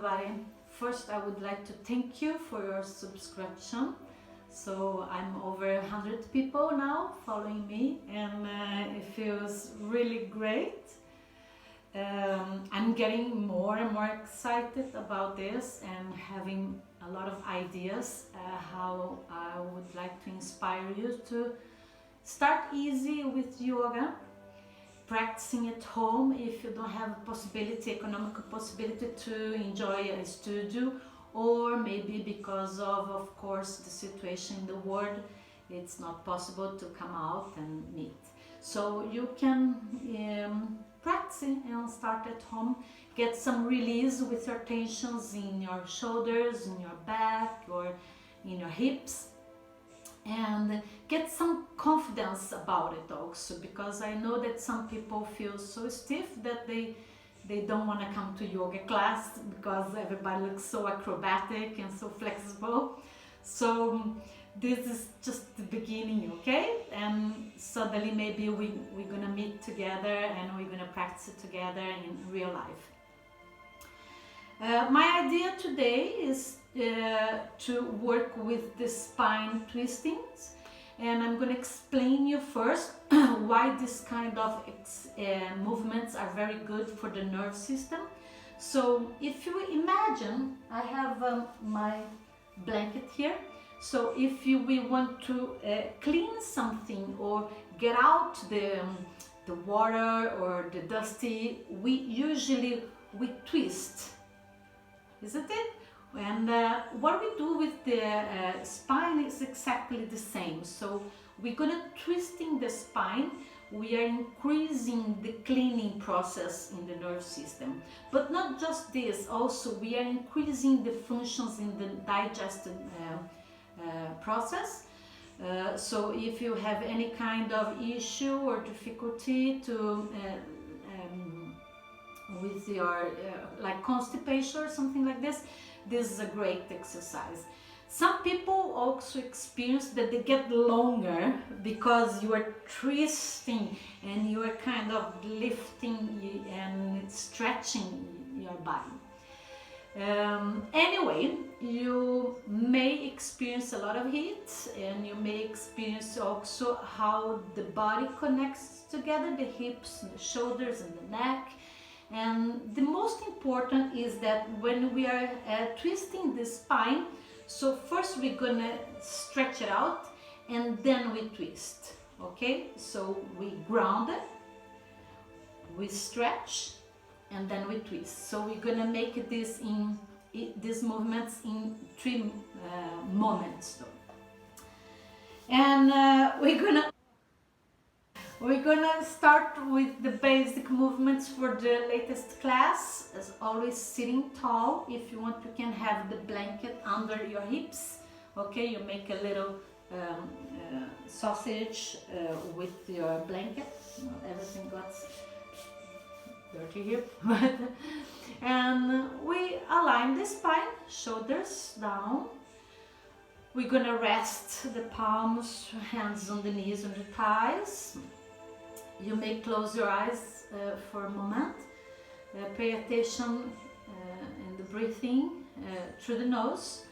everybody. First, I would like to thank you for your subscription. So I'm over 100 people now following me, and it feels really great. I'm getting more and more excited about this and having a lot of ideas how I would like to inspire you to start easy with yoga, practicing at home if you don't have economical possibility to enjoy a studio, or maybe because of course, the situation in the world, it's not possible to come out and meet. So you can practice and start at home, get some release with your tensions in your shoulders, in your back, or in your hips, and get some confidence about it also, because I know that some people feel so stiff that they don't want to come to yoga class because everybody looks so acrobatic and so flexible. So this is just the beginning, okay? And suddenly maybe we're gonna meet together and we're gonna practice it together in real life. My idea today is to work with the spine twistings, and I'm going to explain you first why this kind of movements are very good for the nerve system. So if you imagine, I have my blanket here. So if we want to clean something or get out the water or the dusty, we usually twist, isn't it? And what we do with the spine is exactly the same. So we're gonna twisting the spine. We are increasing the cleaning process in the nerve system. But not just this, also we are increasing the functions in the digestive process. So if you have any kind of issue or difficulty to with your like constipation or something like this is a great exercise. Some people also experience that they get longer because you are twisting and you are kind of lifting and stretching your body. Anyway, you may experience a lot of heat, and you may experience also how the body connects together, the hips, the shoulders and the neck. And the most important is that when we are twisting the spine, so first we're gonna stretch it out and then we twist, okay? So we ground it, we stretch, and then we twist. So we're gonna make this in these movements in 3 moments though. And we're gonna start with the basic movements for the latest class. As always, sitting tall. If you want, you can have the blanket under your hips. Okay, you make a little sausage with your blanket. Everything got dirty here. And we align the spine, shoulders down. We're gonna rest the palms, hands on the knees, on the thighs. You may close your eyes for a moment. Pay attention in the breathing through the nose.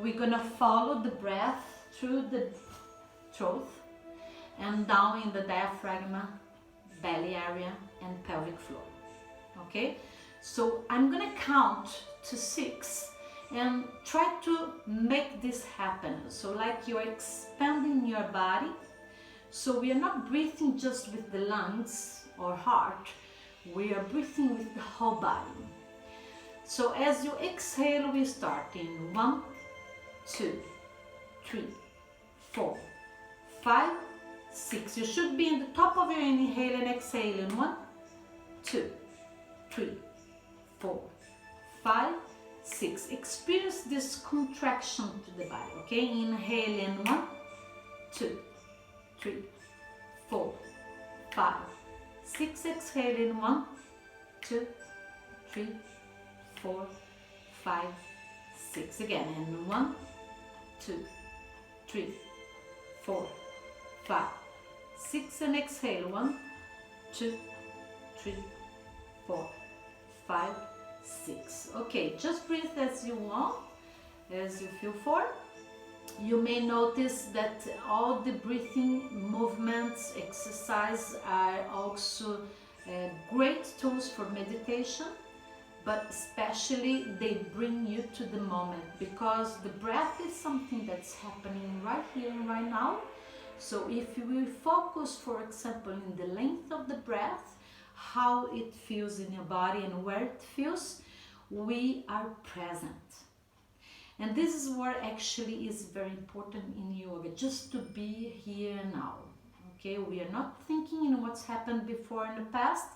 We're gonna follow the breath through the throat and down in the diaphragm, belly area and pelvic floor. Okay? So I'm gonna count to 6 and try to make this happen. So like you're expanding your body. So we are not breathing just with the lungs or heart, we are breathing with the whole body. So as you exhale, we start in 1, 2, 3, 4, 5, 6. You should be in the top of your inhale and exhale in 1, 2, 3, 4, 5, 6. Experience this contraction to the body, okay? Inhale in 1, 2, 3, 4, 5, 6. Exhale in 1, 2, 3, 4, 5, 6. Again in 1, 2, 3, 4, 5, 6. And exhale 1, 2, 3, 4, 5, 6. Okay, just breathe as you want, as you feel for. You may notice that all the breathing movements, exercise are also great tools for meditation, but especially they bring you to the moment, because the breath is something that's happening right here and right now. So if you will focus, for example, in the length of the breath, how it feels in your body and where it feels, we are present. And this is what actually is very important in yoga, just to be here now. Okay, we are not thinking in what's happened before in the past.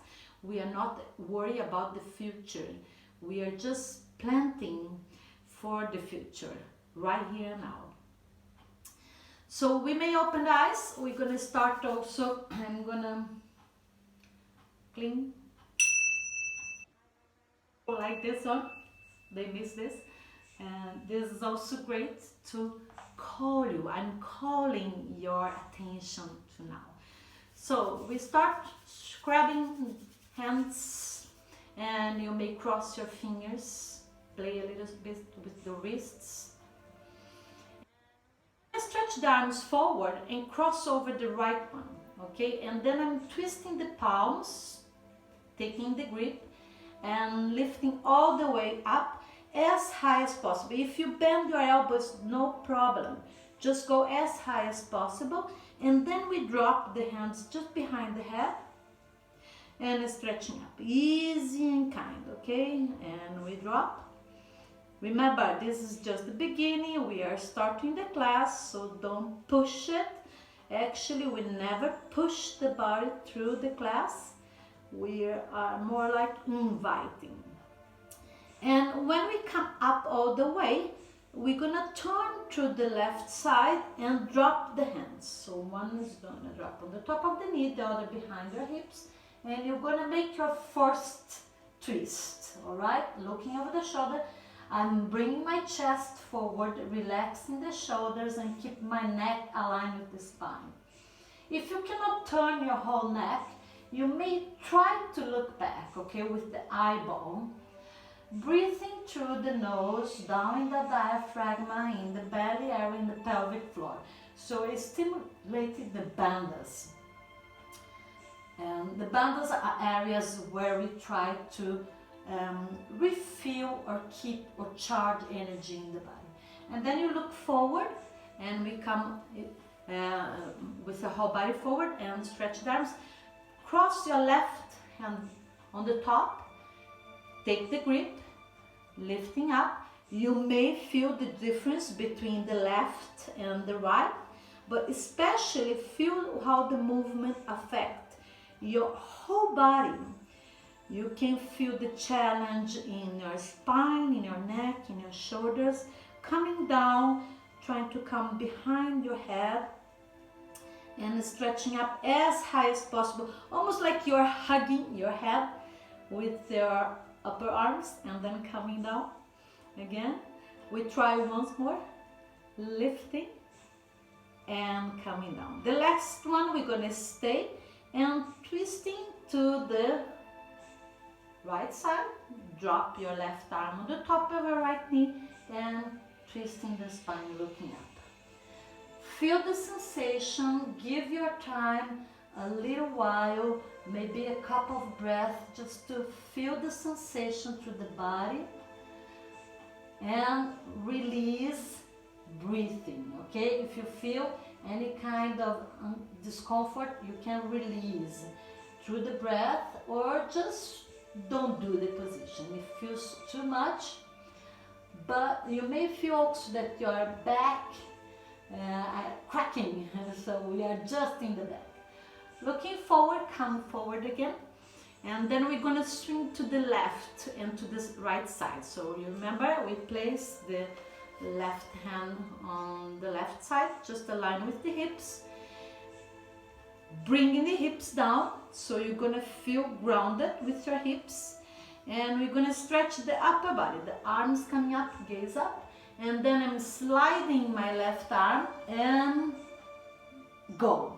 We are not worried about the future. We are just planting for the future, right here now. So we may open the eyes. We're going to start also. I'm going to clean like this one. They miss this. And this is also great to call you. I'm calling your attention to now. So we start scrubbing hands, and you may cross your fingers, play a little bit with the wrists. I stretch the arms forward and cross over the right one, okay? And then I'm twisting the palms, taking the grip and lifting all the way up as high as possible. If you bend your elbows, no problem. Just go as high as possible, and then we drop the hands just behind the head and stretching up, easy and kind, okay? And we drop. Remember, this is just the beginning. We are starting the class, so don't push it. Actually, we never push the body through the class. We are more like inviting. And when we come up all the way, we're gonna turn to the left side and drop the hands. So one is gonna drop on the top of the knee, the other behind your hips, and you're gonna make your first twist, all right? Looking over the shoulder, I'm bringing my chest forward, relaxing the shoulders, and keep my neck aligned with the spine. If you cannot turn your whole neck, you may try to look back, okay, with the eyeball. Breathing through the nose, down in the diaphragm, in the belly area, in the pelvic floor. So it's stimulating the bandhas. And the bandhas are areas where we try to refuel or keep or charge energy in the body. And then you look forward, and we come with the whole body forward and stretch the arms. Cross your left hand on the top, take the grip, lifting up. You may feel the difference between the left and the right, but especially feel how the movement affects your whole body. You can feel the challenge in your spine, in your neck, in your shoulders, coming down, trying to come behind your head and stretching up as high as possible, almost like you're hugging your head with your upper arms, and then coming down again. We try once more, lifting and coming down. The last one, we're gonna stay and twisting to the right side. Drop your left arm on the top of your right knee and twisting the spine, looking up. Feel the sensation, give your time a little while, maybe a cup of breath, just to feel the sensation through the body and release, breathing, okay? If you feel any kind of discomfort, you can release through the breath, or just don't do the position. It feels too much, but you may feel also that your back cracking, so we are just in the back. Looking forward, come forward again, and then we're gonna swing to the left and to the right side. So you remember, we place the left hand on the left side, just align with the hips, bringing the hips down, so you're gonna feel grounded with your hips, and we're gonna stretch the upper body, the arms coming up, gaze up, and then I'm sliding my left arm and go.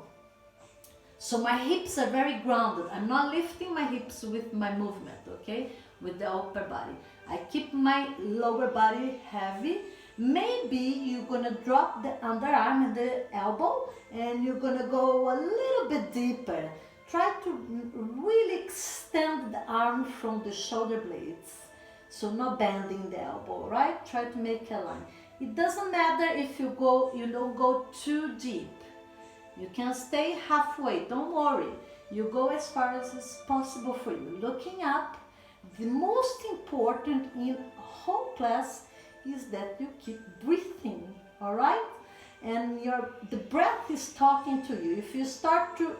So my hips are very grounded. I'm not lifting my hips with my movement, okay? with the upper body. I keep my lower body heavy. Maybe you're gonna drop the underarm and the elbow, and you're gonna go a little bit deeper. Try to really extend the arm from the shoulder blades. So not bending the elbow, right? Try to make a line. It doesn't matter if you don't go too deep. You can stay halfway, don't worry. You go as far as is possible for you. Looking up, the most important in whole class is that you keep breathing, all right? And the breath is talking to you. If you start to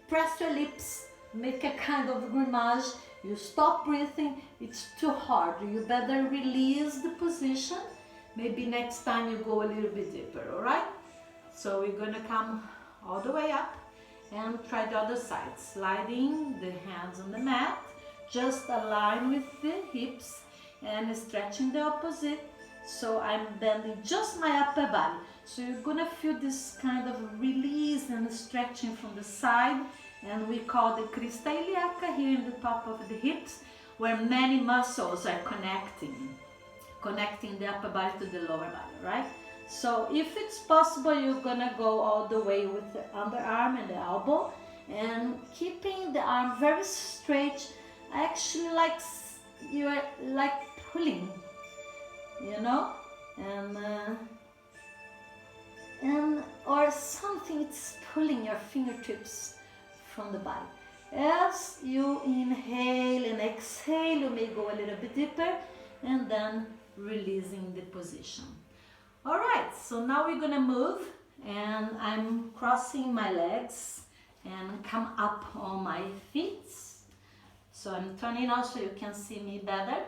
press your lips, make a kind of grimace, you stop breathing, it's too hard. You better release the position. Maybe next time you go a little bit deeper, all right? So we're gonna come all the way up and try the other side. Sliding the hands on the mat, just align with the hips and stretching the opposite. So I'm bending just my upper body. So you're gonna feel this kind of release and stretching from the side, and we call the crista iliaca here in the top of the hips, where many muscles are connecting the upper body to the lower body, right? So if it's possible, you're gonna go all the way with the underarm and the elbow, and keeping the arm very straight, actually like you're like pulling, you know, and or something, it's pulling your fingertips from the body. As you inhale and exhale, you may go a little bit deeper, and then releasing the position. All right, so now we're gonna move, and I'm crossing my legs and come up on my feet. So I'm turning out so you can see me better.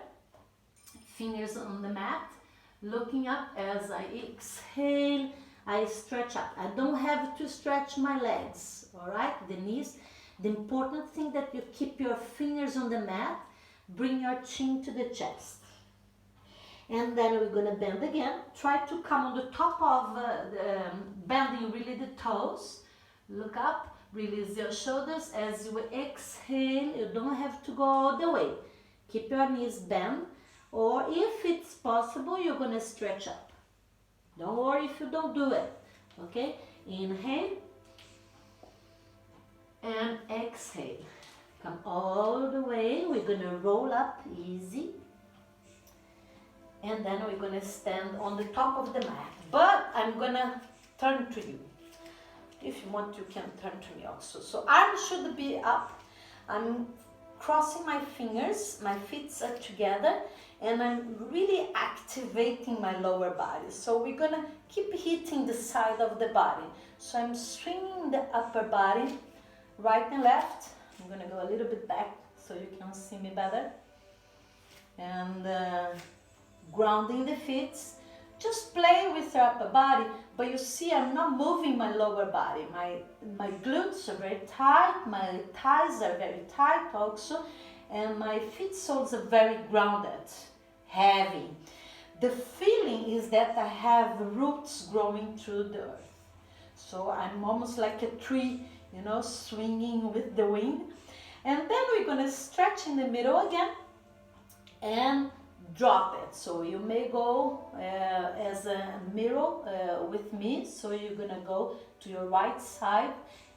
Fingers on the mat, looking up. As I exhale, I stretch up. I don't have to stretch my legs, all right, the knees. The important thing that you keep your fingers on the mat, bring your chin to the chest. And then we're gonna bend again. Try to come on the top of bending really the toes. Look up, release your shoulders. As you exhale, you don't have to go all the way. Keep your knees bent, or if it's possible, you're gonna stretch up. Don't worry if you don't do it, okay? Inhale and exhale. Come all the way. We're gonna roll up easy. And then we're gonna stand on the top of the mat. But I'm gonna turn to you. If you want, you can turn to me also. So arms should be up. I'm crossing my fingers, my feet are together, and I'm really activating my lower body. So we're gonna keep hitting the side of the body. So I'm swinging the upper body, right and left. I'm gonna go a little bit back so you can see me better. And grounding the feet. Just play with your upper body, but you see I'm not moving my lower body. My glutes are very tight, my thighs are very tight also, and my feet soles are very grounded, heavy. The feeling is that I have roots growing through the earth. So I'm almost like a tree, you know, swinging with the wind. And then we're gonna stretch in the middle again and drop it. So you may go as a mirror with me. So you're gonna go to your right side,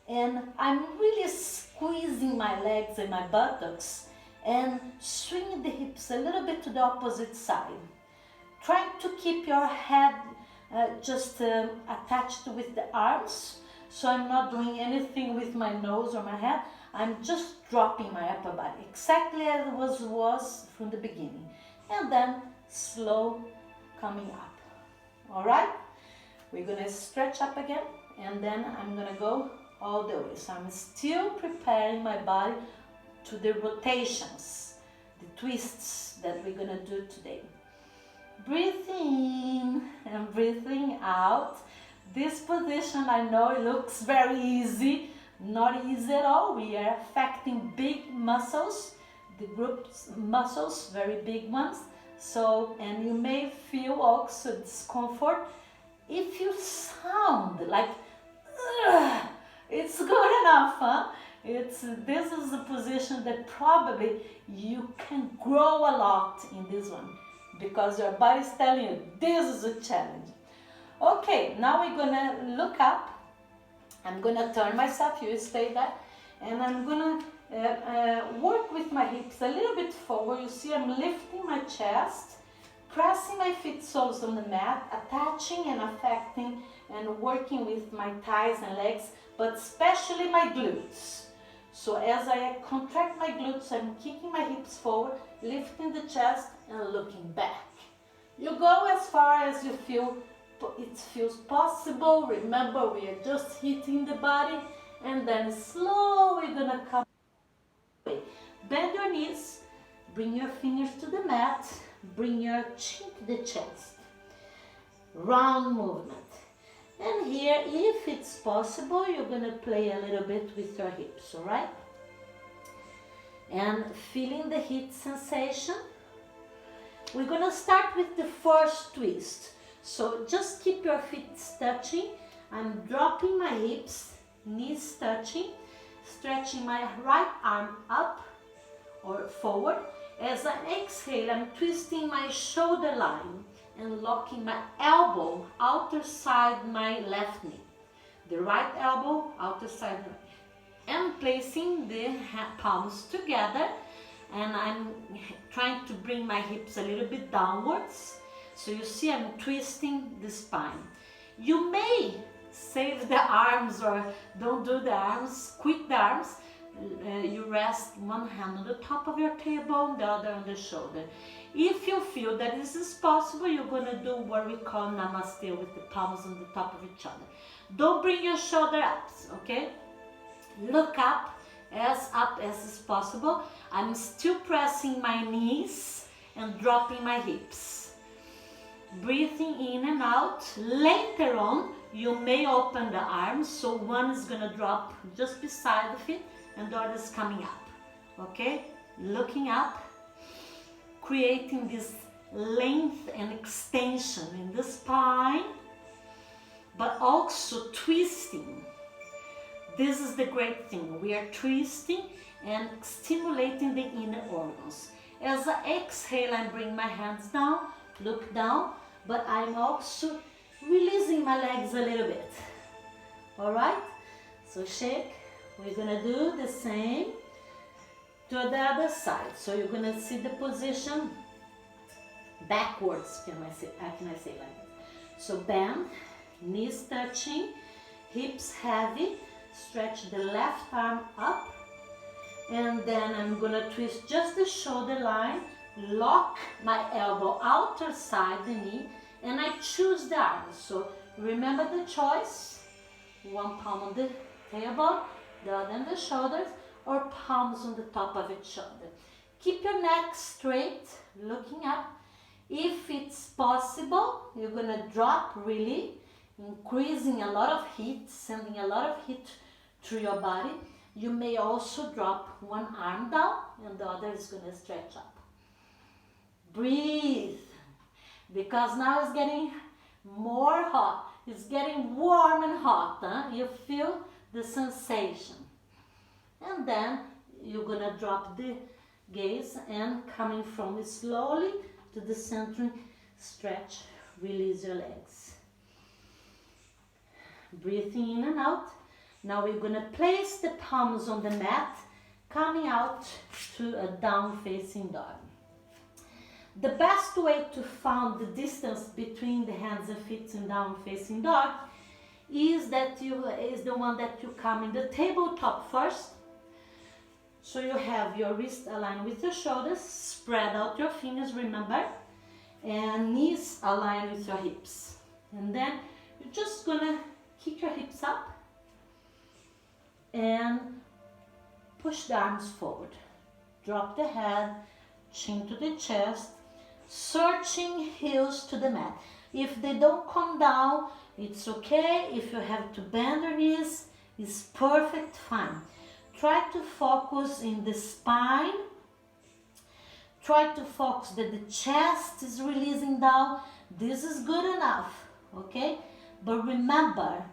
and I'm really squeezing my legs and my buttocks and swinging the hips a little bit to the opposite side. Trying to keep your head just attached with the arms. So I'm not doing anything with my nose or my head. I'm just dropping my upper body exactly as it was from the beginning. And then slow coming up. All right, we're gonna stretch up again, and then I'm gonna go all the way. So I'm still preparing my body to the rotations, the twists that we're gonna do today. Breathe in and breathing out. This position, I know it looks very easy, not easy at all. We are affecting big muscles, the group's muscles, very big ones. So, and you may feel also discomfort. If you sound like, it's good enough, huh? This is a position that probably you can grow a lot in this one because your body is telling you this is a challenge. Okay, now we're gonna look up. I'm gonna turn myself, you stay there, and I'm gonna work with my hips a little bit forward. You see I'm lifting my chest, pressing my feet soles on the mat, attaching and affecting and working with my thighs and legs, but especially my glutes. So as I contract my glutes, I'm kicking my hips forward, lifting the chest and looking back. You go as far as you feel it feels possible. Remember, we are just hitting the body, and then slowly gonna come away. Bend your knees, bring your fingers to the mat, bring your chin to the chest. Round movement. And here, if it's possible, you're gonna play a little bit with your hips, all right? And feeling the heat sensation. We're gonna start with the first twist. So just keep your feet touching. I'm dropping my hips, knees touching, stretching my right arm up or forward. As I exhale, I'm twisting my shoulder line and locking my elbow outer side my left knee. The right elbow outer side right. And placing the palms together, and I'm trying to bring my hips a little bit downwards. So you see I'm twisting the spine. You may save the arms or don't do the arms, quit the arms. You rest one hand on the top of your tailbone, the other on the shoulder. If you feel that this is possible, you're going to do what we call namaste with the palms on the top of each other. Don't bring your shoulder up, okay? Look up as is possible. I'm still pressing my knees and dropping my hips. Breathing in and out. Later on, you may open the arms, so one is going to drop just beside the feet and the other is coming up. Okay? Looking up, creating this length and extension in the spine, but also twisting. This is the great thing. We are twisting and stimulating the inner organs. As I exhale, I bring my hands down, look down, but I'm also releasing my legs a little bit. All right? So shake. We're gonna do the same to the other side. So you're gonna see the position backwards, can I say like that. So bend, knees touching, hips heavy, stretch the left arm up, and then I'm gonna twist just the shoulder line, lock my elbow outer side the knee, and I choose the arm. So remember the choice, one palm on the tailbone, the other on the shoulders, or palms on the top of each shoulder. Keep your neck straight, looking up. If it's possible, you're gonna drop really, increasing a lot of heat, sending a lot of heat through your body. You may also drop one arm down and the other is gonna stretch up. Breathe, because now it's getting more hot. It's getting warm and hot. Huh? You feel the sensation. And then you're gonna drop the gaze and coming from it slowly to the centering stretch, release your legs. Breathing in and out. Now we're gonna place the palms on the mat, coming out to a down facing dog. The best way to find the distance between the hands and feet in down facing dog is the one that you come in the tabletop first. So you have your wrist aligned with your shoulders, spread out your fingers, remember, and knees aligned with your hips. And then you're just gonna kick your hips up and push the arms forward. Drop the head, chin to the chest, searching heels to the mat. If they don't come down, it's okay. If you have to bend your knees, it's perfect, fine. Try to focus in the spine. Try to focus that the chest is releasing down. This is good enough, okay? But remember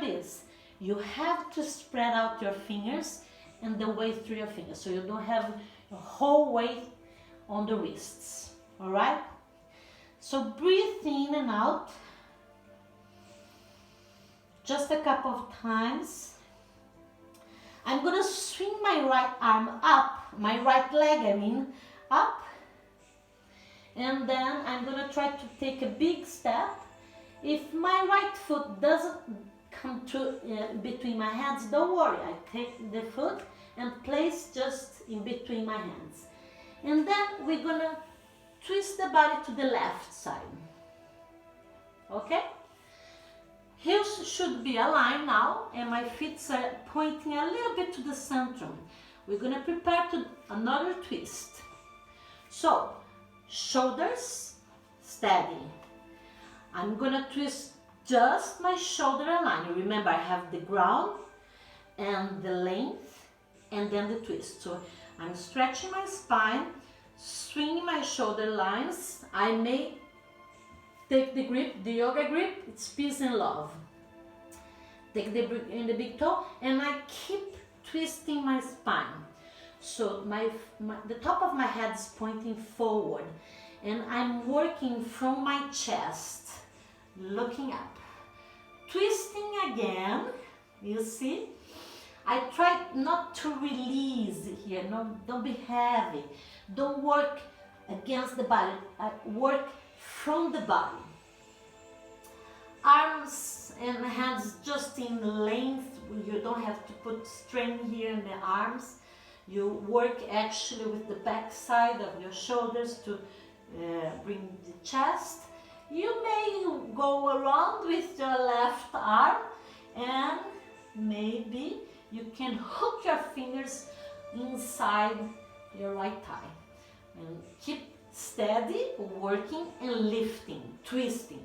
this. You have to spread out your fingers and the weight through your fingers, so you don't have a whole weight on the wrists. All right? So breathe in and out. Just a couple of times. I'm gonna swing my right arm up, my right leg, I mean, up. And then I'm gonna try to take a big step. If my right foot doesn't come to between my hands, don't worry. I take the foot and place just in between my hands. And then we're gonna twist the body to the left side. Okay? Heels should be aligned now, and my feet are pointing a little bit to the center. We're gonna prepare to another twist. So, shoulders steady. I'm gonna twist just my shoulder line. Remember, I have the ground and the length and then the twist. So I'm stretching my spine, swinging my shoulder lines. I may take the grip, the yoga grip, it's peace and love. Take the grip in the big toe and I keep twisting my spine. So the top of my head is pointing forward and I'm working from my chest, looking up. Twisting again, you see? I try not to release here, no, don't be heavy. Don't work against the body, work from the body. Arms and hands just in length, you don't have to put strain here in the arms. You work actually with the back side of your shoulders to bring the chest. You may go around with your left arm and maybe you can hook your fingers inside your right thigh. And keep steady, working and lifting, twisting.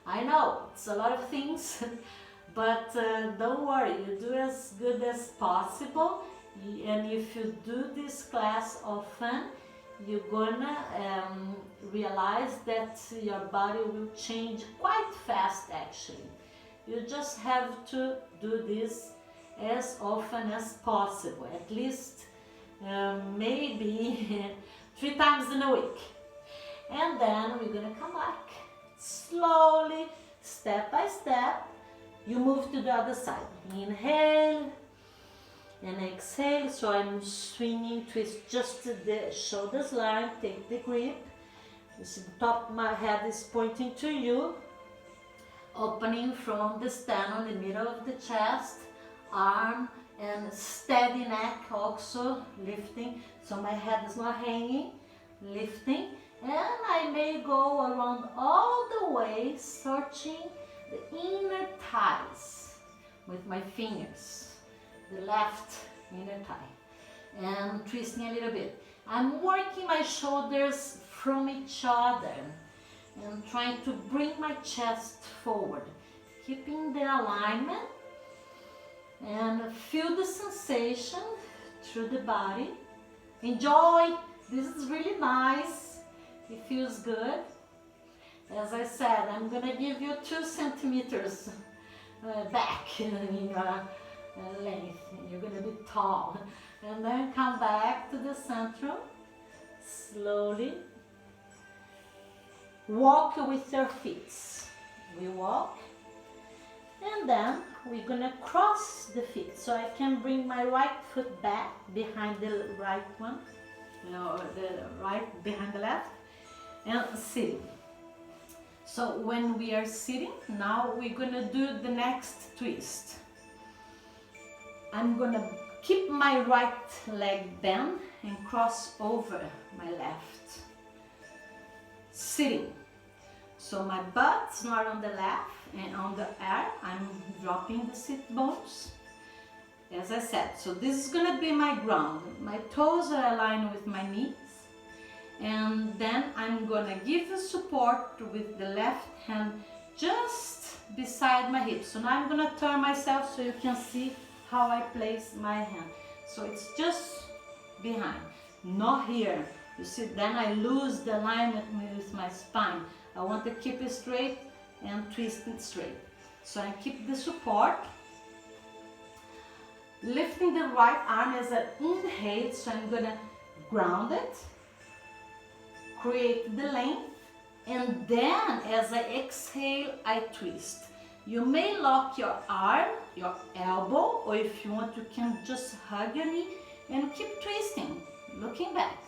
I know, it's a lot of things, but don't worry, you do as good as possible. And if you do this class often, you're gonna realize that your body will change quite fast actually. You just have to do this as often as possible, at least maybe 3 times in a week. And then we're gonna come back slowly, step by step. You move to the other side. Inhale and exhale. So I'm swinging, twist just the shoulders line, take the grip. You see the top of my head is pointing to you. Opening from the sternum, the middle of the chest, arm and steady neck also, lifting. So my head is not hanging, lifting. And I may go around all the way, searching the inner thighs with my fingers, the left inner thigh, and twisting a little bit. I'm working my shoulders from each other and trying to bring my chest forward, keeping the alignment and feel the sensation through the body. Enjoy, this is really nice. It feels good. As I said, I'm gonna give you 2 centimeters back in your length. You're gonna be tall. And then come back to the center, slowly. Walk with your feet. We walk. And then we're gonna cross the feet. So I can bring my right foot back behind the right one. The right behind the left. And sitting. So when we are sitting, now we're gonna do the next twist. I'm gonna keep my right leg bent and cross over my left. Sitting. So my butt's not on the left and on the air, I'm dropping the sit bones. As I said, so this is gonna be my ground. My toes are aligned with my knees. And then I'm gonna give the support with the left hand just beside my hip. So now I'm gonna turn myself so you can see how I place my hand. So it's just behind, not here. You see, then I lose the alignment with my spine. I want to keep it straight and twist it straight. So I keep the support. Lifting the right arm as an inhale, so I'm gonna ground it, create the length, and then as I exhale, I twist. You may lock your arm, your elbow, or if you want, you can just hug your knee and keep twisting, looking back.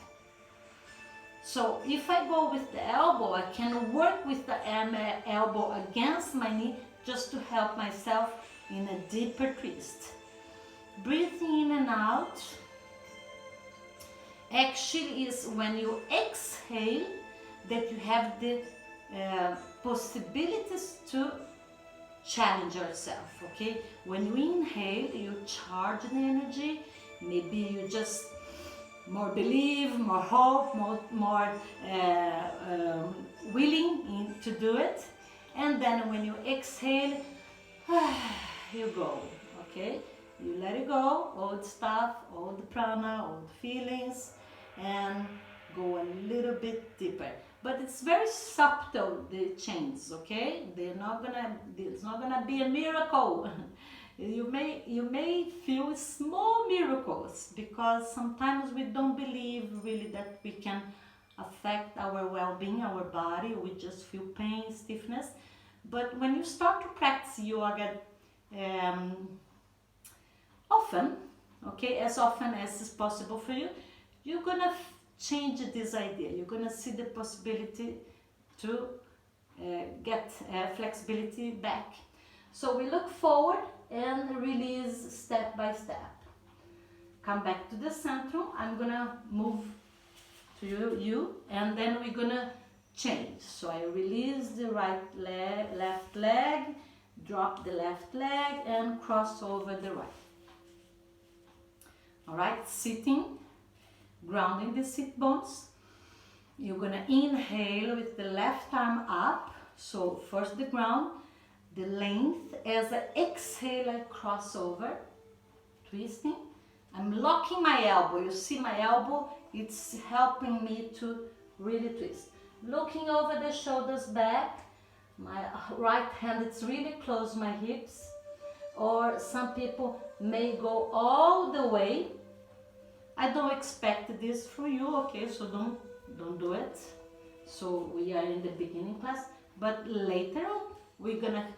So if I go with the elbow, I can work with the elbow against my knee just to help myself in a deeper twist. Breathe in and out. Actually is when you exhale that you have the possibilities to challenge yourself, okay? When you inhale, you charge the energy. Maybe you just more believe, more hope, more willing to do it. And then when you exhale, you go, okay? You let it go, old stuff, old prana, old feelings, and go a little bit deeper. But it's very subtle, the changes, okay? It's not gonna be a miracle. You may feel small miracles because sometimes we don't believe really that we can affect our well-being, our body. We just feel pain, stiffness. But when you start to practice yoga often, okay, as often as is possible for you, you're gonna change this idea. You're gonna see the possibility to get flexibility back. So we look forward and release step by step. Come back to the center. I'm gonna move to you, and then we're gonna change. So I release the right leg, left leg, drop the left leg, and cross over the right. All right, sitting, grounding the sit bones. You're gonna inhale with the left arm up. So first the ground, the length. As I exhale, I cross over, twisting. I'm locking my elbow. You see my elbow? It's helping me to really twist. Looking over the shoulders back. My right hand is really close to my hips. Or some people may go all the way. I don't expect this from you, okay? So don't do it. So we are in the beginning class, but later we're gonna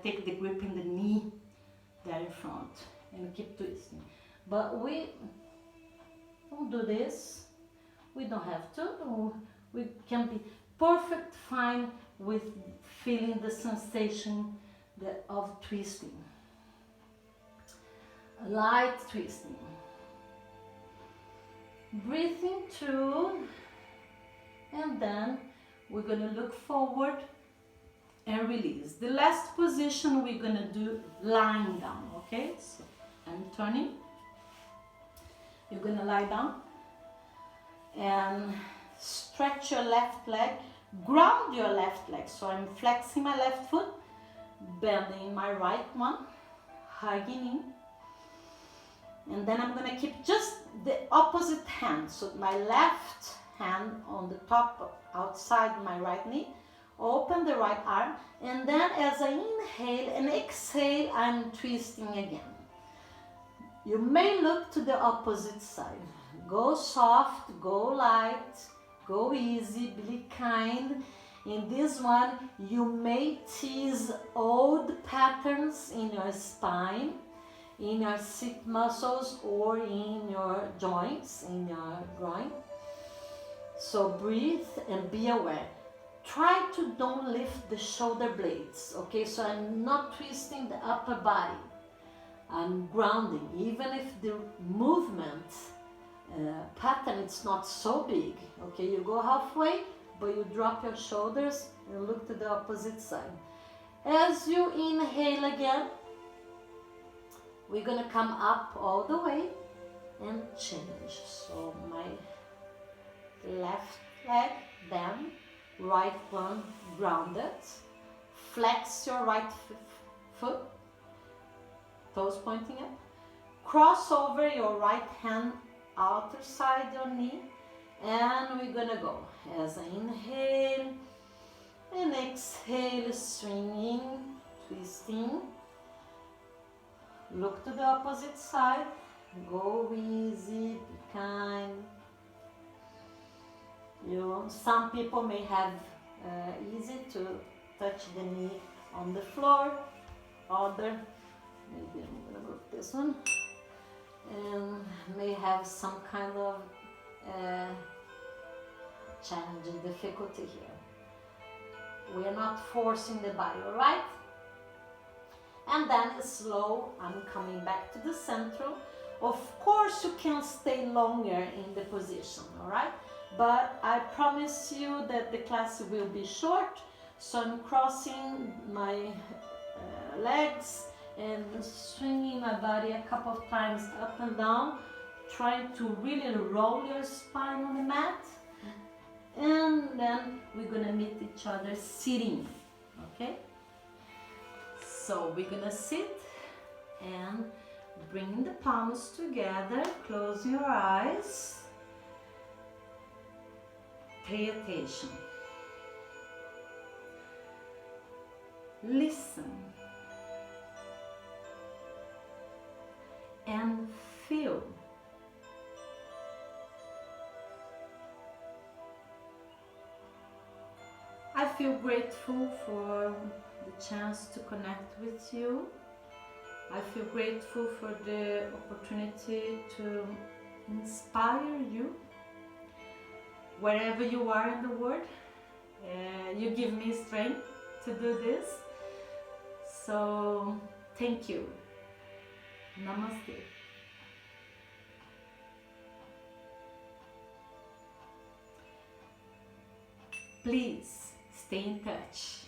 take the grip in the knee there in front and keep twisting. But we don't do this. We don't have to. We can be perfect fine with feeling the sensation of twisting. Light twisting. Breathing through, and then we're gonna look forward and release. The last position we're gonna do lying down, okay? So I'm turning. You're gonna lie down and stretch your left leg, ground your left leg. So I'm flexing my left foot, bending my right one, hugging in. And then I'm gonna keep just the opposite hand. So my left hand on the top, outside my right knee, open the right arm, and then as I inhale and exhale, I'm twisting again. You may look to the opposite side. Go soft, go light, go easy, be kind. In this one, you may tease old patterns in your spine, in your sit muscles, or in your joints, in your groin. So breathe and be aware. Try to don't lift the shoulder blades, okay? So I'm not twisting the upper body. I'm grounding, even if the movement pattern is not so big, okay? You go halfway, but you drop your shoulders and look to the opposite side. As you inhale again, we're gonna come up all the way and change. So my left leg bend, right one grounded. Flex your right foot, toes pointing up. Cross over your right hand outer side your knee, and we're gonna go. As I inhale and exhale, swinging, twisting. Look to the opposite side. Go easy, be kind. Some people may have easy to touch the knee on the floor. Other, maybe I'm gonna move this one, and may have some kind of challenging difficulty here. We are not forcing the body, all right? And then slow, I'm coming back to the center. Of course you can stay longer in the position, all right? But I promise you that the class will be short, so I'm crossing my legs and swinging my body a couple of times up and down, trying to really roll your spine on the mat. And then we're gonna meet each other sitting, okay? So we're gonna sit and bring the palms together, close your eyes, pay attention, listen, and feel. I feel grateful for the chance to connect with you. I feel grateful for the opportunity to inspire you wherever you are in the world. You give me strength to do this. So thank you. Namaste. Please stay in touch.